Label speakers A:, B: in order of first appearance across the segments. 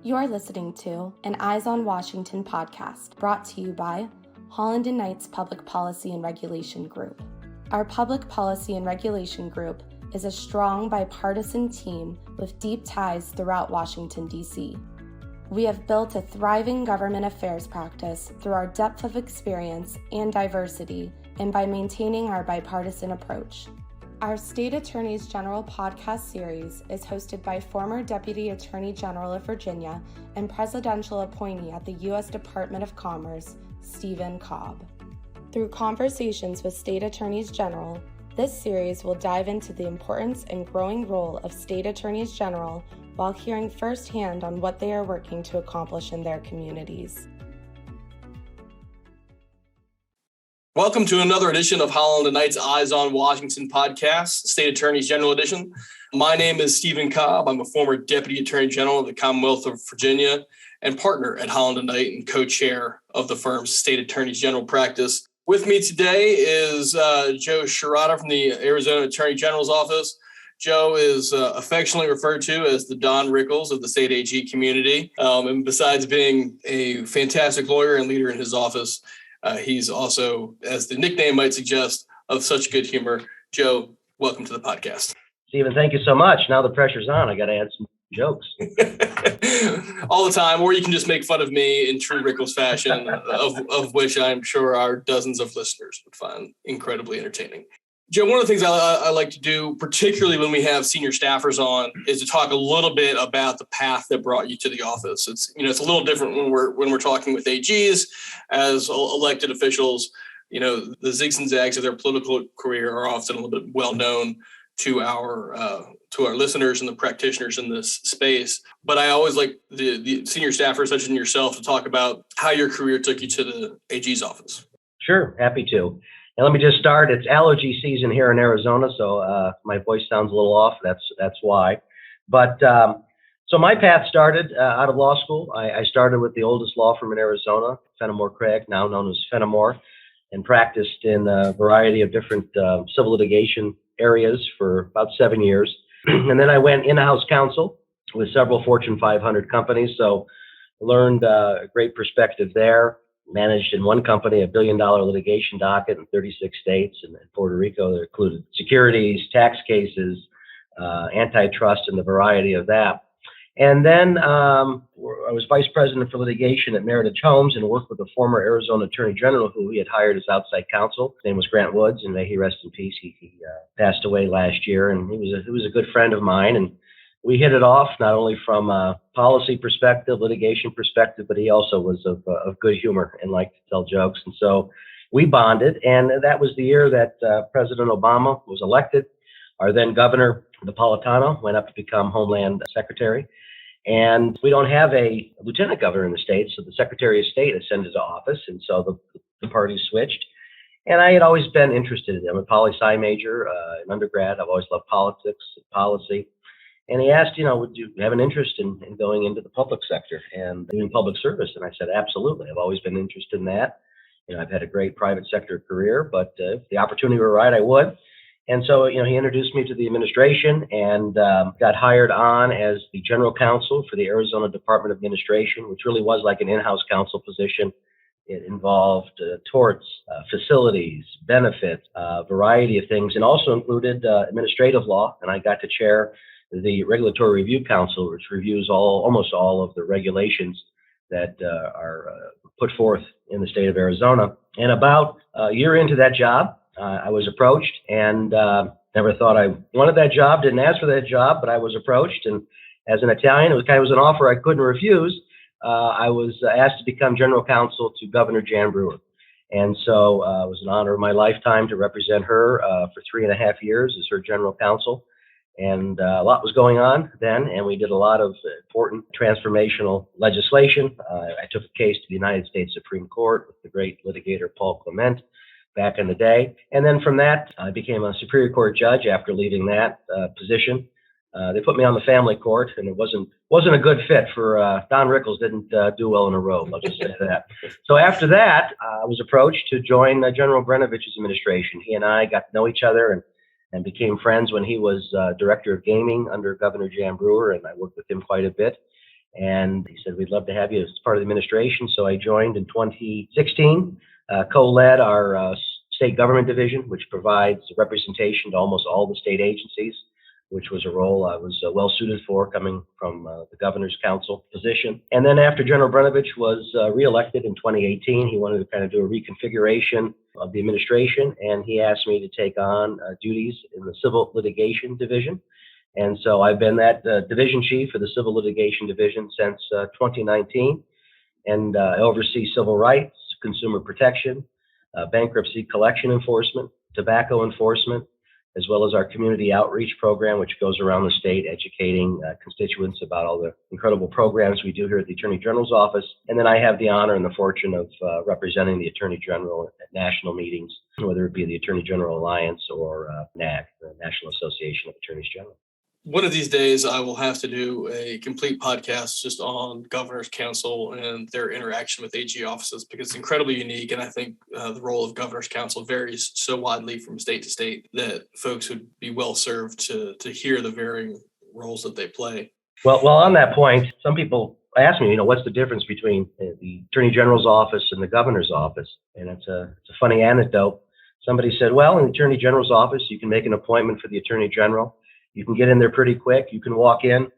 A: You are listening to an Eyes on Washington podcast brought to you by Holland Knight's Public Policy and Regulation Group. Our Public Policy and Regulation Group is a strong bipartisan team with deep ties throughout Washington, D.C. We have built a thriving government affairs practice through our depth of experience and diversity and by maintaining our bipartisan approach. Our State Attorneys General podcast series is hosted by former Deputy Attorney General of Virginia and presidential appointee at the U.S. Department of Commerce, Stephen Cobb. Through conversations with State Attorneys General, this series will dive into the importance and growing role of State Attorneys General while hearing firsthand on what they are working to accomplish in their communities.
B: Welcome to another edition of Holland Knight's Eyes on Washington podcast, State Attorneys General Edition. My name is Stephen Cobb. I'm a former Deputy Attorney General of the Commonwealth of Virginia and partner at Holland Knight and co-chair of the firm's State Attorneys General practice. With me today is Joe Sciarrotta from the Arizona Attorney General's office. Joe is affectionately referred to as the Don Rickles of the state AG community. And besides being a fantastic lawyer and leader in his office, he's also, as the nickname might suggest, of such good humor. Joe, welcome to the podcast.
C: Stephen, thank you so much. Now the pressure's on. I got to add some jokes.
B: All the time, or you can just make fun of me in true Rickles fashion, of which I'm sure our dozens of listeners would find incredibly entertaining. Joe, one of the things I like to do, particularly when we have senior staffers on, is to talk a little bit about the path that brought you to the office. It's a little different when we're talking with AGs as elected officials. The zigs and zags of their political career are often a little bit well known to our listeners and the practitioners in this space. But I always like the senior staffers, such as yourself, to talk about how your career took you to the AG's office.
C: Sure, happy to. And let me just start. It's allergy season here in Arizona, so my voice sounds a little off. That's why. But so my path started out of law school. I started with the oldest law firm in Arizona, Fenimore Craig, now known as Fenimore, and practiced in a variety of different civil litigation areas for about 7 years. And then I went in-house counsel with several Fortune 500 companies, so learned a great perspective there. Managed in one company a $1 billion litigation docket in 36 states and in Puerto Rico that included securities, tax cases, antitrust, and the variety of that. And then I was vice president for litigation at Meritage Homes and worked with a former Arizona Attorney General who he had hired as outside counsel. His name was Grant Woods, and may he rest in peace. He passed away last year, and he was a good friend of mine. And we hit it off not only from a policy perspective, litigation perspective, but he also was of good humor and liked to tell jokes. And so we bonded, and that was the year that President Obama was elected. Our then governor, Napolitano, went up to become Homeland Secretary. And we don't have a lieutenant governor in the state, so the Secretary of State ascended to office, and so the parties switched. And I had always been interested in it. I'm a poli-sci major in undergrad. I've always loved politics and policy. And he asked, would you have an interest in going into the public sector and doing public service? And I said, absolutely. I've always been interested in that. I've had a great private sector career, but if the opportunity were right, I would. And so, he introduced me to the administration and got hired on as the general counsel for the Arizona Department of Administration, which really was like an in-house counsel position. It involved torts, facilities, benefits, a variety of things, and also included administrative law. And I got to chair the Regulatory Review Council, which reviews almost all of the regulations that are put forth in the state of Arizona. And about a year into that job, I was approached and never thought I wanted that job, didn't ask for that job, but I was approached. And as an Italian, it was an offer I couldn't refuse. I was asked to become general counsel to Governor Jan Brewer. And so it was an honor of my lifetime to represent her for 3.5 years as her general counsel. And a lot was going on then, and we did a lot of important transformational legislation. I took a case to the United States Supreme Court with the great litigator Paul Clement back in the day. And then from that, I became a Superior Court judge after leaving that position. They put me on the family court, and it wasn't a good fit for Don Rickles. Didn't do well in a robe, I'll just say that. So after that, I was approached to join General Brenovich's administration. He and I got to know each other and became friends when he was director of gaming under Governor Jan Brewer, and I worked with him quite a bit. And he said, we'd love to have you as part of the administration. So I joined in 2016, co-led our state government division, which provides representation to almost all the state agencies, which was a role I was well suited for coming from the governor's council position. And then after General Brnovich was reelected in 2018, he wanted to kind of do a reconfiguration of the administration, and he asked me to take on duties in the Civil Litigation Division. And so I've been that division chief for the Civil Litigation Division since 2019, and I oversee civil rights, consumer protection, bankruptcy collection enforcement, tobacco enforcement, as well as our community outreach program, which goes around the state educating constituents about all the incredible programs we do here at the Attorney General's office. And then I have the honor and the fortune of representing the Attorney General at national meetings, whether it be the Attorney General Alliance or NAG, the National Association of Attorneys General.
B: One of these days, I will have to do a complete podcast just on Governor's Council and their interaction with AG offices, because it's incredibly unique. And I think the role of Governor's Council varies so widely from state to state that folks would be well served to hear the varying roles that they play.
C: Well, on that point, some people ask me, what's the difference between the Attorney General's office and the Governor's office? And it's a funny anecdote. Somebody said, well, in the Attorney General's office, you can make an appointment for the Attorney General. You can get in there pretty quick. You can walk in,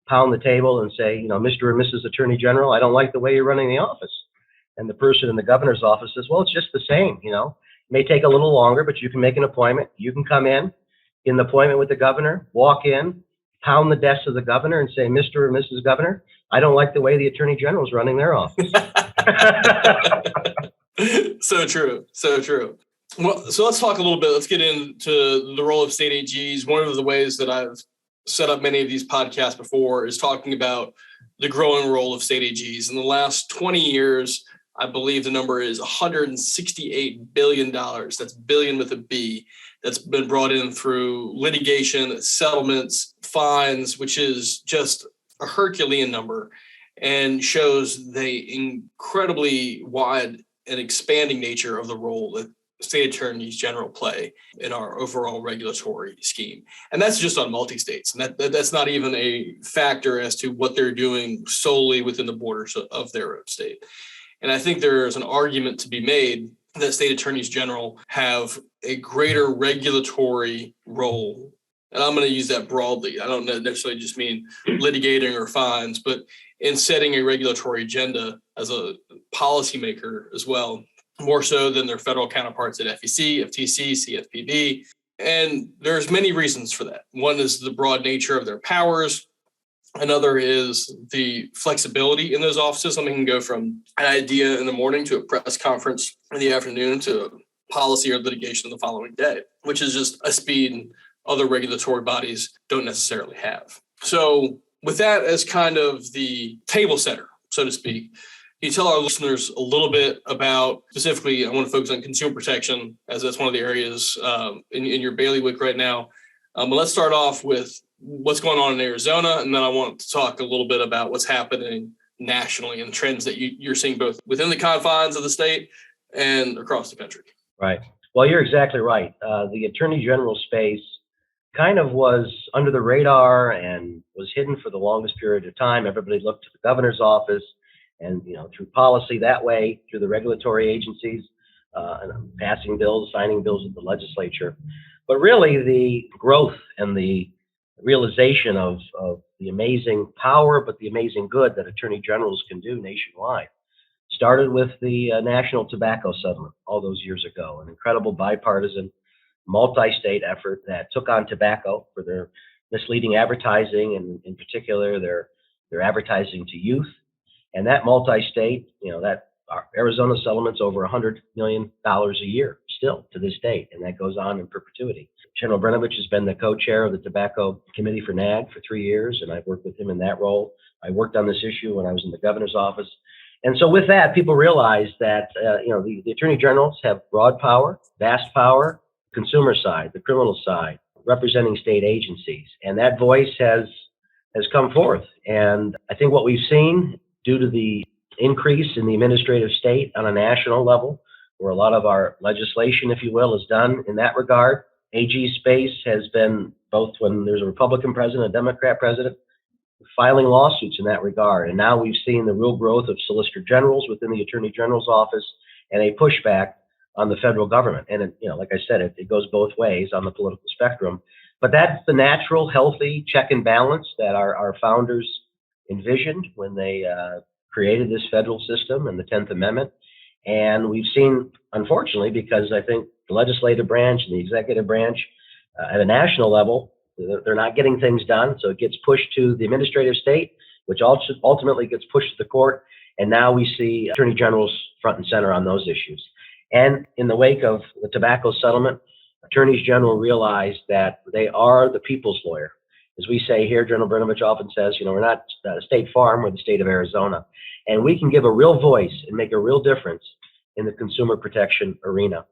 C: pound the table and say, Mr. or Mrs. Attorney General, I don't like the way you're running the office. And the person in the governor's office says, well, it's just the same, It may take a little longer, but you can make an appointment. You can come in the appointment with the governor, walk in, pound the desk of the governor and say, Mr. or Mrs. Governor, I don't like the way the Attorney General is running their office.
B: So true. So true. Well, so let's talk a little bit. Let's get into the role of state AGs. One of the ways that I've set up many of these podcasts before is talking about the growing role of state AGs. In the last 20 years, I believe the number is $168 billion. That's billion with a B. That's been brought in through litigation, settlements, fines, which is just a Herculean number and shows the incredibly wide and expanding nature of the role that state attorneys general play in our overall regulatory scheme. And that's just on multi-states. And that's not even a factor as to what they're doing solely within the borders of their own state. And I think there's an argument to be made that state attorneys general have a greater regulatory role. And I'm going to use that broadly. I don't necessarily just mean litigating or fines, but in setting a regulatory agenda as a policymaker as well, more so than their federal counterparts at FEC, FTC, CFPB. And there's many reasons for that. One is the broad nature of their powers. Another is the flexibility in those offices. Something can go from an idea in the morning to a press conference in the afternoon to policy or litigation the following day, which is just a speed other regulatory bodies don't necessarily have. So with that as kind of the table setter, so to speak, can you tell our listeners a little bit about, specifically, I want to focus on consumer protection, as that's one of the areas in your bailiwick right now. But let's start off with what's going on in Arizona, and then I want to talk a little bit about what's happening nationally and trends that you're seeing both within the confines of the state and across the country.
C: Right. Well, you're exactly right. The Attorney General space kind of was under the radar and was hidden for the longest period of time. Everybody looked to the governor's office. And, through policy that way, through the regulatory agencies, and passing bills, signing bills at the legislature. But really, the growth and the realization of the amazing power, but the amazing good that attorney generals can do nationwide started with the National Tobacco Settlement all those years ago, an incredible bipartisan, multi-state effort that took on tobacco for their misleading advertising, and in particular, their advertising to youth. And that multi-state, that Arizona settlement's over $100 million a year still to this date, and that goes on in perpetuity. General Brnovich has been the co-chair of the Tobacco Committee for NAG for 3 years, and I've worked with him in that role. I worked on this issue when I was in the governor's office. And so with that, people realize that, the attorney generals have broad power, vast power, consumer side, the criminal side, representing state agencies. And that voice has come forth. And I think what we've seen, due to the increase in the administrative state on a national level, where a lot of our legislation, if you will, is done in that regard. AG space has been, both when there's a Republican president, a Democrat president, filing lawsuits in that regard. And now we've seen the real growth of solicitor generals within the attorney general's office and a pushback on the federal government. And, like I said, it goes both ways on the political spectrum. But that's the natural, healthy check and balance that our founders envisioned when they created this federal system and the 10th Amendment. And we've seen, unfortunately, because I think the legislative branch and the executive branch at a national level, they're not getting things done. So it gets pushed to the administrative state, which ultimately gets pushed to the court. And now we see attorney generals front and center on those issues. And in the wake of the tobacco settlement, attorneys general realized that they are the people's lawyer. As we say here, General Brnovich often says, we're not State Farm, we're the state of Arizona. And we can give a real voice and make a real difference in the consumer protection arena.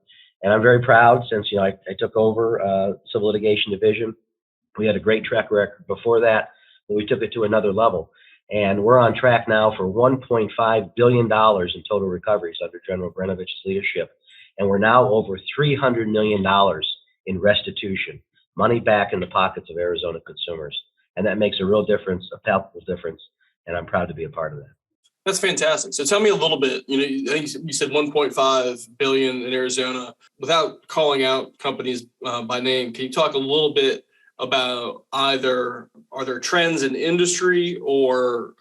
C: And I'm very proud since, I took over Civil Litigation Division. We had a great track record before that, but we took it to another level. And we're on track now for $1.5 billion in total recoveries under General Brnovich's leadership. And we're now over $300 million in restitution, money back in the pockets of Arizona consumers. And that makes a real difference, a palpable difference. And I'm proud to be a part of that.
B: That's fantastic. So tell me a little bit, I think you said 1.5 billion in Arizona. Without calling out companies by name, can you talk a little bit about either are there trends in industry or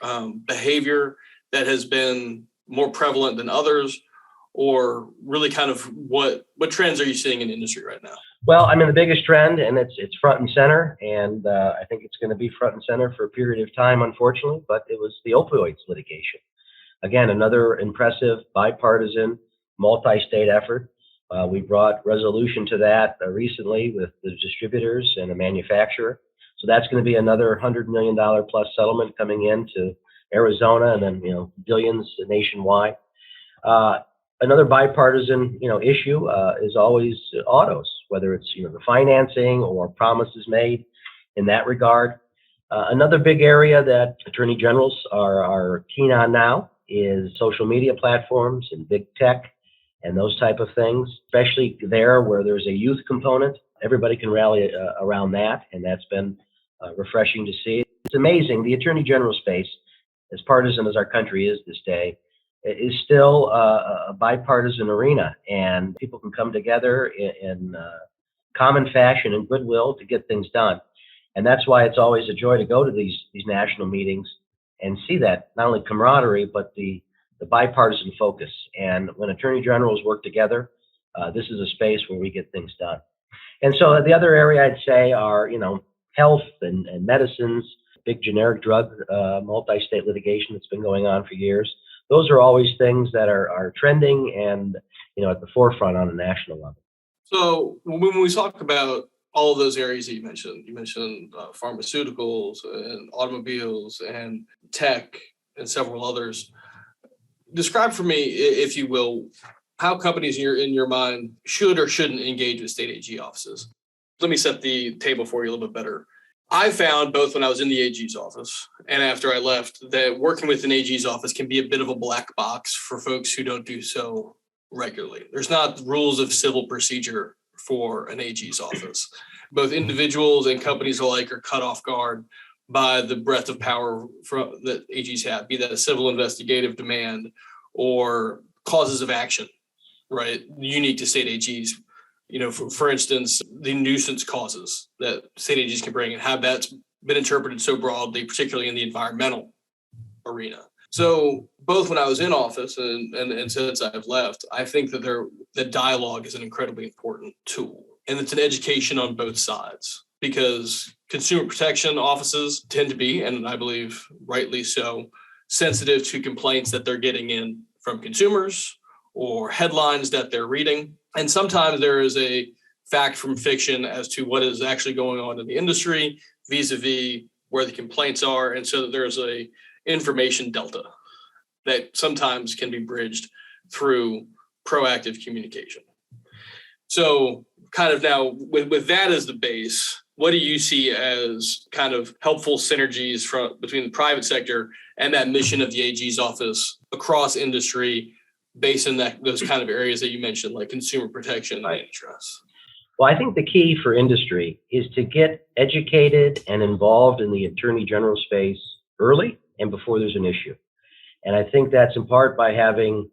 B: behavior that has been more prevalent than others, or really kind of what trends are you seeing in industry right now?
C: Well, the biggest trend, and it's front and center, and I think it's going to be front and center for a period of time, unfortunately, but it was the opioids litigation. Again, another impressive bipartisan multi-state effort. We brought resolution to that recently with the distributors and a manufacturer. So that's going to be another $100 million plus settlement coming into Arizona, and then, billions nationwide. Another bipartisan, issue is always autos, whether it's, the financing or promises made in that regard. Another big area that attorney generals are keen on now is social media platforms and big tech and those type of things, especially there where there's a youth component. Everybody can rally around that, and that's been refreshing to see. It's amazing. The attorney general space, as partisan as our country is this day, is still a bipartisan arena, and people can come together in common fashion and goodwill to get things done. And that's why it's always a joy to go to these national meetings and see that, not only camaraderie, but the bipartisan focus. And when attorney generals work together, this is a space where we get things done. And so the other area I'd say are, health and medicines, big generic drug, multi-state litigation that's been going on for years. Those are always things that are trending and, at the forefront on a national level.
B: So when we talk about all of those areas that you mentioned pharmaceuticals and automobiles and tech and several others. Describe for me, if you will, how companies in your mind should or shouldn't engage with state AG offices. Let me set the table for you a little bit better. I found both when I was in the AG's office and after I left that working with an AG's office can be a bit of a black box for folks who don't do so regularly. There's not rules of civil procedure for an AG's office. Both individuals and companies alike are cut off guard by the breadth of power that AGs have, be that a civil investigative demand or causes of action, right? Unique to state AGs. For instance, the nuisance causes that state AGs can bring and have that's been interpreted so broadly, particularly in the environmental arena. So both when I was in office and since I've left, I think that the dialogue is an incredibly important tool. And it's an education on both sides because consumer protection offices tend to be, and I believe rightly so, sensitive to complaints that they're getting in from consumers or headlines that they're reading. And sometimes there is a fact from fiction as to what is actually going on in the industry vis-a-vis where the complaints are. And so there's a information delta that sometimes can be bridged through proactive communication. So kind of now with that as the base, what do you see as kind of helpful synergies between the private sector and that mission of the AG's office across industry based in those kind of areas that you mentioned, like consumer protection and antitrust?
C: Well, I think the key for industry is to get educated and involved in the attorney general space early and before there's an issue. And I think that's in part by having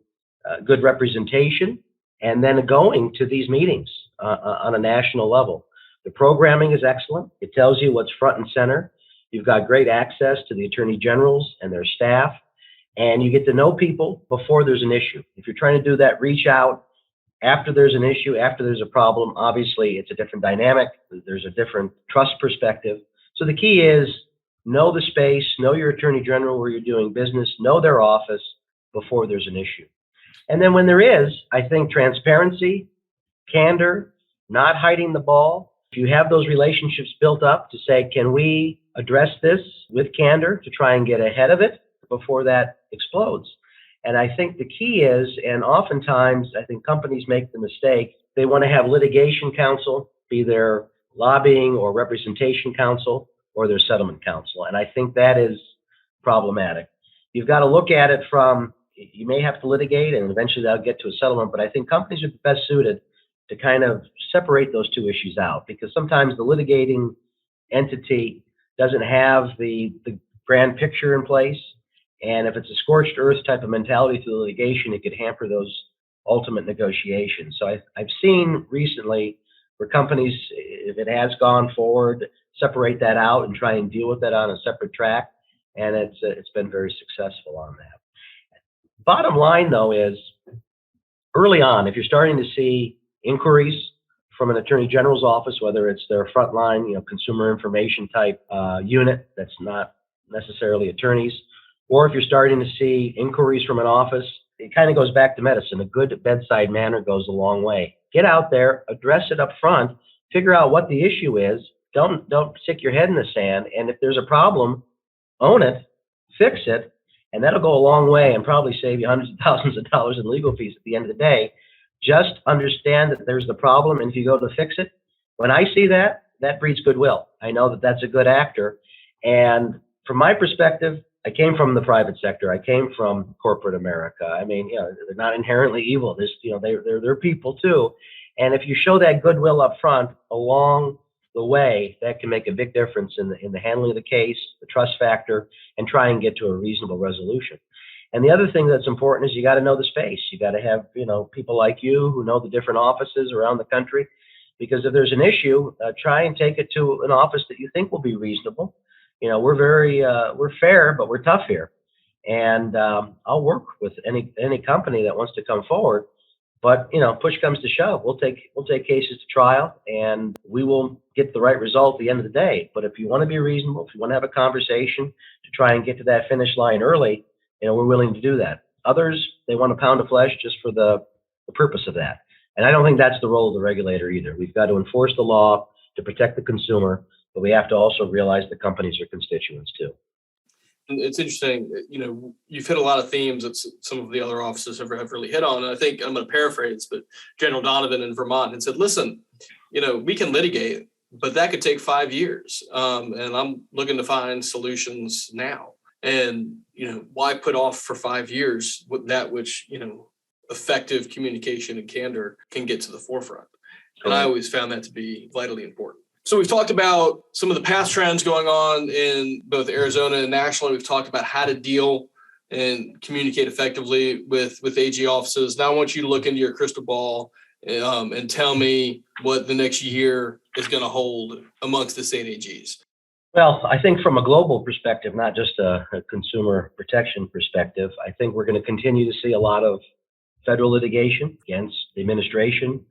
C: good representation and then going to these meetings on a national level. The programming is excellent. It tells you what's front and center. You've got great access to the attorney generals and their staff, and you get to know people before there's an issue. If you're trying to do that, reach out after there's an issue, after there's a problem. Obviously, it's a different dynamic. There's a different trust perspective. So the key is know the space, know your attorney general where you're doing business, know their office before there's an issue. And then when there is, I think transparency, candor, not hiding the ball. If you have those relationships built up to say, can we address this with candor to try and get ahead of it before that explodes? And I think the key is, and oftentimes I think companies make the mistake, they want to have litigation counsel be their lobbying or representation counsel or their settlement counsel. And I think that is problematic. You've got to look at it from, you may have to litigate and eventually that'll get to a settlement, but I think companies are best suited to kind of separate those two issues out, because sometimes the litigating entity doesn't have the grand picture in place. And if it's a scorched earth type of mentality to litigation, it could hamper those ultimate negotiations. So I've seen recently where companies, if it has gone forward, separate that out and try and deal with that on a separate track. And it's been very successful on that. Bottom line, though, is early on, if you're starting to see inquiries from an attorney general's office, whether it's their frontline, consumer information type unit that's not necessarily attorneys, or if you're starting to see inquiries from an office, it kind of goes back to medicine. A good bedside manner goes a long way. Get out there, address it up front, figure out what the issue is. Don't stick your head in the sand. And if there's a problem, own it, fix it, and that'll go a long way and probably save you hundreds of thousands of dollars in legal fees at the end of the day. Just understand that there's the problem, and if you go to fix it, when I see that, that breeds goodwill. I know that that's a good actor. And from my perspective, I came from the private sector. I came from corporate America. I mean, they're not inherently evil. They're people too. And if you show that goodwill up front along the way, that can make a big difference in the handling of the case, the trust factor, and try and get to a reasonable resolution. And the other thing that's important is you got to know the space. You got to have, people like you who know the different offices around the country, because if there's an issue, try and take it to an office that you think will be reasonable. We're fair, but we're tough here. And I'll work with any company that wants to come forward. But push comes to shove, we'll take cases to trial, and we will get the right result at the end of the day. But if you want to be reasonable, if you want to have a conversation to try and get to that finish line early, we're willing to do that. Others, they want a pound of flesh just for the purpose of that. And I don't think that's the role of the regulator either. We've got to enforce the law to protect the consumer, but we have to also realize the companies are constituents too.
B: It's interesting, you've hit a lot of themes that some of the other offices have really hit on. And I think I'm going to paraphrase, but General Donovan in Vermont had said, listen, we can litigate, but that could take 5 years. And I'm looking to find solutions now. And, why put off for 5 years with that which, effective communication and candor can get to the forefront. And I always found that to be vitally important. So we've talked about some of the past trends going on in both Arizona and nationally. We've talked about how to deal and communicate effectively with AG offices. Now I want you to look into your crystal ball and tell me what the next year is going to hold amongst the state AGs.
C: Well, I think from a global perspective, not just a consumer protection perspective, I think we're going to continue to see a lot of federal litigation against the administration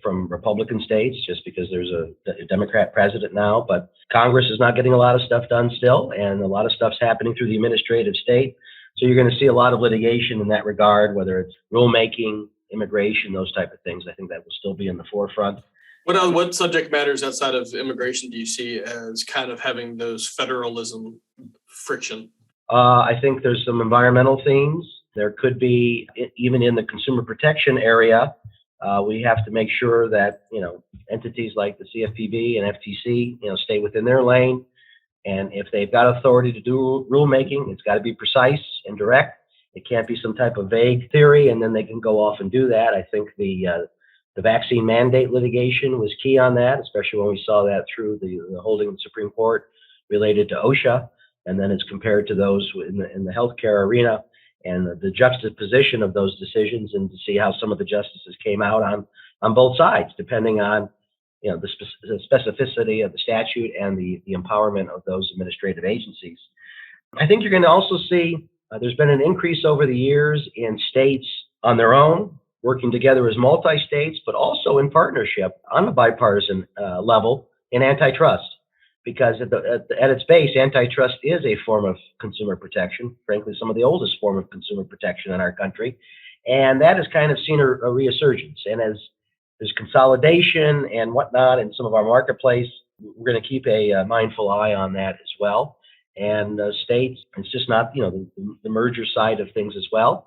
C: from Republican states, just because there's a Democrat president now. But Congress is not getting a lot of stuff done still, and a lot of stuff's happening through the administrative state. So you're going to see a lot of litigation in that regard, whether it's rulemaking, immigration, those type of things. I think that will still be in the forefront.
B: What subject matters outside of immigration do you see as kind of having those federalism friction?
C: I think there's some environmental themes. There could be, even in the consumer protection area, we have to make sure that, entities like the CFPB and FTC, stay within their lane. And if they've got authority to do rulemaking, it's got to be precise and direct. It can't be some type of vague theory, and then they can go off and do that. I think the The vaccine mandate litigation was key on that, especially when we saw that through the holding of the Supreme Court related to OSHA, and then it's compared to those in the healthcare arena, and the juxtaposition of those decisions, and to see how some of the justices came out on both sides, depending on the specificity of the statute and the empowerment of those administrative agencies. I think you're going to also see there's been an increase over the years in states on their own, working together as multi-states, but also in partnership on a bipartisan level in antitrust. Because at its base, antitrust is a form of consumer protection, frankly, some of the oldest form of consumer protection in our country. And that has kind of seen a resurgence. And as there's consolidation and whatnot in some of our marketplace, we're going to keep a mindful eye on that as well. And states, it's just not, the merger side of things as well.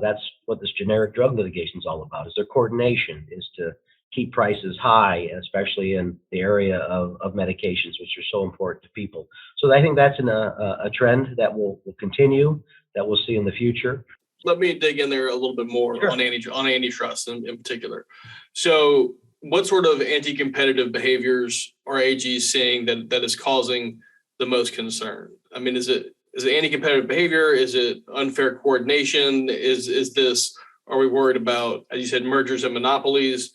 C: That's what this generic drug litigation is all about, is their coordination, is to keep prices high, especially in the area of medications, which are so important to people. So I think that's a trend that will continue, that we'll see in the future.
B: Let me dig in there a little bit more. Sure. on antitrust in particular. So what sort of anti-competitive behaviors are AGs seeing that is causing the most concern? I mean, is it anti-competitive behavior? Is it unfair coordination? Are we worried about, as you said, mergers and monopolies?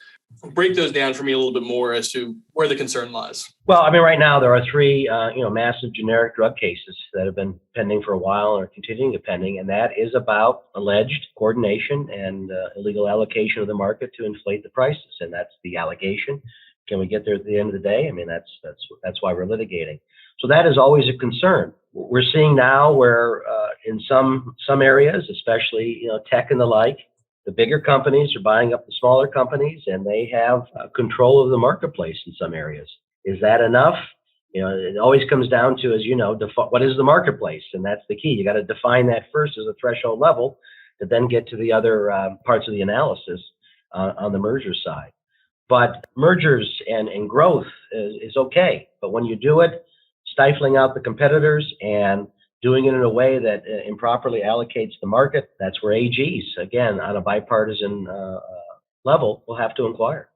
B: Break those down for me a little bit more as to where the concern lies.
C: Well, I mean, right now there are three, massive generic drug cases that have been pending for a while and are continuing to pending, and that is about alleged coordination and illegal allocation of the market to inflate the prices, and that's the allegation. Can we get there at the end of the day? I mean, that's why we're litigating. So that is always a concern. We're seeing now where in some areas, especially tech and the like, the bigger companies are buying up the smaller companies, and they have control of the marketplace in some areas. Is that enough? It always comes down to, as you know, what is the marketplace? And that's the key. You got to define that first as a threshold level to then get to the other parts of the analysis on the merger side. But mergers and growth is okay. But when you do it, stifling out the competitors and doing it in a way that improperly allocates the market, that's where AGs, again, on a bipartisan level, will have to inquire.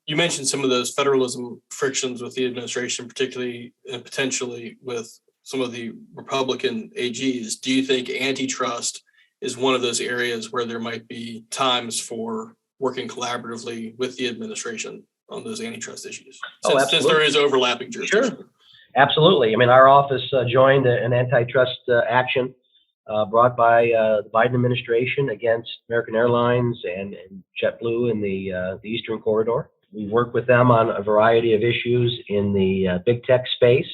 B: You mentioned some of those federalism frictions with the administration, particularly and potentially with some of the Republican AGs. Do you think antitrust is one of those areas where there might be times for working collaboratively with the administration on those antitrust issues? Since there is overlapping jurisdiction.
C: Sure. Absolutely. I mean, our office joined an antitrust action brought by the Biden administration against American Airlines and JetBlue in the Eastern Corridor. We work with them on a variety of issues in the big tech space,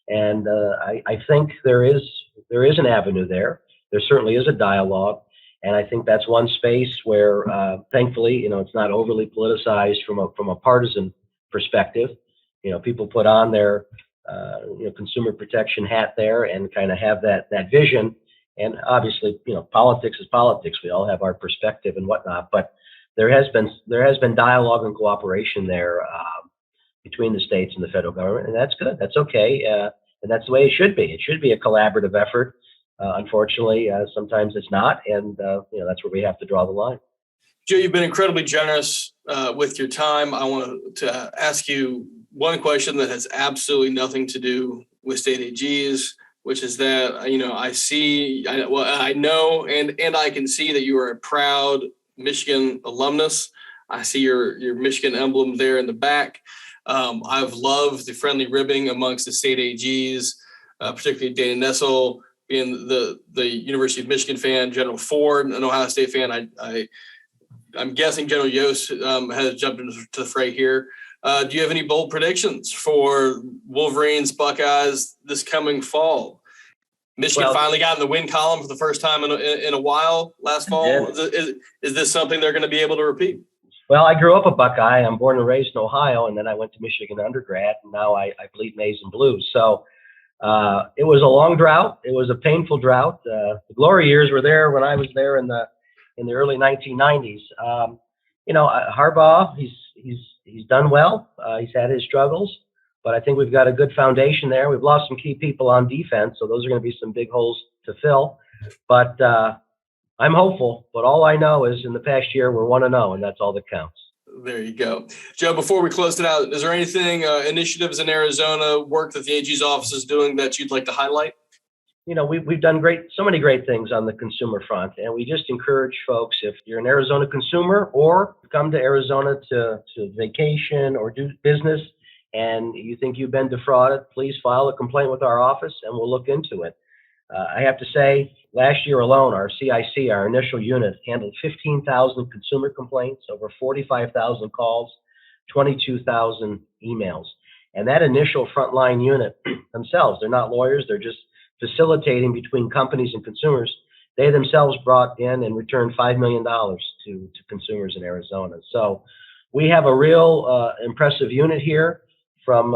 C: and I think there is an avenue there. There certainly is a dialogue, and I think that's one space where, thankfully, it's not overly politicized from a partisan perspective. People put on their consumer protection hat there and kind of have that vision. And obviously, politics is politics. We all have our perspective and whatnot, but there has been dialogue and cooperation there between the states and the federal government, and that's good. That's okay, and that's the way it should be. It should be a collaborative effort. Unfortunately, sometimes it's not, and that's where we have to draw the line.
B: Joe, you've been incredibly generous with your time. I want to ask you one question that has absolutely nothing to do with state AGs, which is that, I know and I can see that you are a proud Michigan alumnus. I see your Michigan emblem there in the back. I've loved the friendly ribbing amongst the state AGs, particularly Dana Nessel being the University of Michigan fan, General Ford, an Ohio State fan. I'm guessing General Yost has jumped into the fray here. Do you have any bold predictions for Wolverines, Buckeyes this coming fall? Michigan finally got in the win column for the first time in a while last fall. Is this something they're going to be able to repeat?
C: Well, I grew up a Buckeye. I'm born and raised in Ohio, and then I went to Michigan undergrad, and now I bleed maize and blues. So it was a long drought. It was a painful drought. The glory years were there when I was there in the early 1990s. Harbaugh, he's done well. He's had his struggles, but I think we've got a good foundation there. We've lost some key people on defense, so those are going to be some big holes to fill. But I'm hopeful. But all I know is in the past year we're 1-0, and that's all that counts.
B: There you go. Joe, before we close it out, is there anything, initiatives in Arizona, work that the AG's office is doing that you'd like to highlight?
C: We've done so many great things on the consumer front, and we just encourage folks, if you're an Arizona consumer or come to Arizona to vacation or do business and you think you've been defrauded, please file a complaint with our office and we'll look into it. I have to say, last year alone, our CIC, our initial unit, handled 15,000 consumer complaints, over 45,000 calls, 22,000 emails. And that initial frontline unit themselves, they're not lawyers, they're just facilitating between companies and consumers. They themselves brought in and returned $5 million to consumers in Arizona. So we have a real impressive unit here, from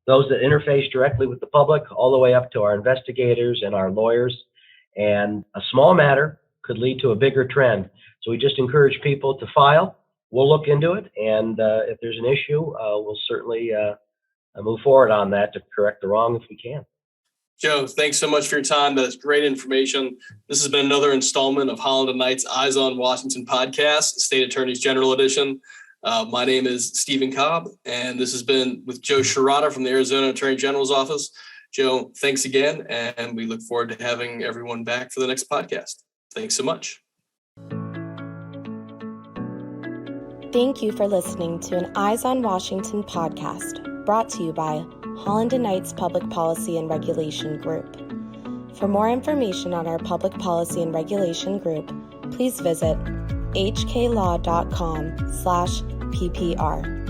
C: those that interface directly with the public all the way up to our investigators and our lawyers. And a small matter could lead to a bigger trend. So we just encourage people to file. We'll look into it. And if there's an issue, we'll certainly move forward on that to correct the wrong if we can.
B: Joe, thanks so much for your time. That's great information. This has been another installment of Holland Knight's Eyes on Washington podcast, State Attorney's General Edition. My name is Stephen Cobb, and this has been with Joe Sciarrotta from the Arizona Attorney General's office. Joe, thanks again, and we look forward to having everyone back for the next podcast. Thanks so much.
A: Thank you for listening to an Eyes on Washington podcast, brought to you by Holland Knight's Public Policy and Regulation Group. For more information on our Public Policy and Regulation Group, please visit hklaw.com/PPR.